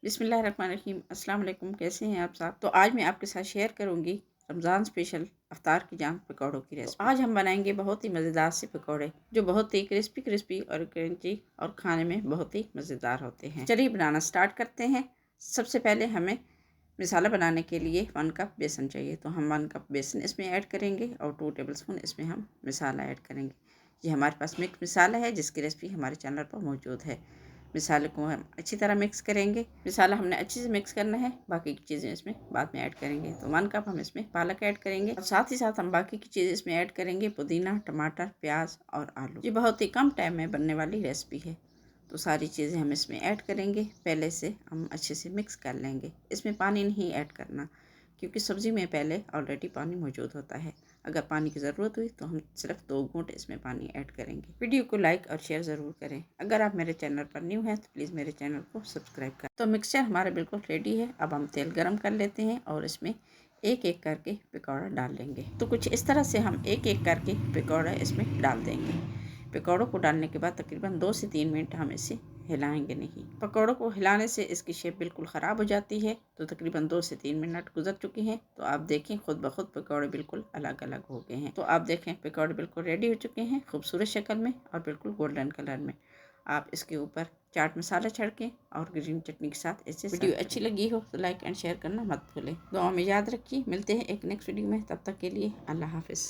बिस्मिल्लाहिर्रहमानिर्रहीम। अस्सलाम वालेकुम। कैसे हैं आप सब? तो आज मैं आपके साथ शेयर करूंगी रमज़ान स्पेशल अफ्तार की जान पकौड़ों की रेसिपी। आज हम बनाएंगे बहुत ही मज़ेदार से पकौड़े जो बहुत ही क्रिस्पी क्रिस्पी और क्रंची और खाने में बहुत ही मज़ेदार होते हैं। चलिए बनाना स्टार्ट करते हैं। सबसे पहले हमें मसाला बनाने के लिए 1 कप बेसन चाहिए, तो हम 1 कप बेसन इसमें ऐड करेंगे और 2 टेबलस्पून इसमें हम मसाला ऐड करेंगे। ये हमारे पास मिक्स मसाला है जिसकी रेसिपी हमारे चैनल पर मौजूद है। मसाले को हम अच्छी तरह मिक्स करेंगे। मसाला हमने अच्छे से मिक्स करना है, बाकी की चीज़ें इसमें बाद में ऐड करेंगे। तो 1 कप हम इसमें पालक ऐड करेंगे और साथ ही साथ हम बाकी की चीज़ें इसमें ऐड करेंगे, पुदीना, टमाटर, प्याज और आलू। ये बहुत ही कम टाइम में बनने वाली रेसिपी है, तो सारी चीज़ें हम इसमें ऐड करेंगे। पहले से हम अच्छे से मिक्स कर लेंगे। इसमें पानी नहीं ऐड करना क्योंकि सब्ज़ी में पहले ऑलरेडी पानी मौजूद होता है। अगर पानी की ज़रूरत हुई तो हम सिर्फ 2 घूंट इसमें पानी ऐड करेंगे। वीडियो को लाइक और शेयर ज़रूर करें। अगर आप मेरे चैनल पर न्यू हैं तो प्लीज़ मेरे चैनल को सब्सक्राइब करें। तो मिक्सचर हमारा बिल्कुल रेडी है। अब हम तेल गरम कर लेते हैं और इसमें एक एक करके पकौड़ा डाल लेंगे। तो कुछ इस तरह से हम एक एक करके पकौड़ा इसमें डाल देंगे। पकौड़ों को डालने के बाद तकरीबन 2 से 3 मिनट हम इसे हिलाएंगे नहीं। पकौड़ों को हिलाने से इसकी शेप बिल्कुल ख़राब हो जाती है। तो तकरीबन 2 से 3 मिनट गुजर चुके हैं। तो आप देखें खुद ब खुद पकौड़े बिल्कुल अलग अलग हो गए हैं। तो आप देखें पकौड़े बिल्कुल रेडी हो चुके हैं, खूबसूरत शक्ल में और बिल्कुल गोल्डन कलर में। आप इसके ऊपर चाट मसाला छिड़कें और ग्रीन चटनी के साथ इसे। वीडियो अच्छी लगी हो तो लाइक एंड शेयर करना मत भूलें। दुआ में याद रखिए। मिलते हैं एक नेक्स्ट वीडियो में, तब तक के लिए अल्लाह हाफिज़।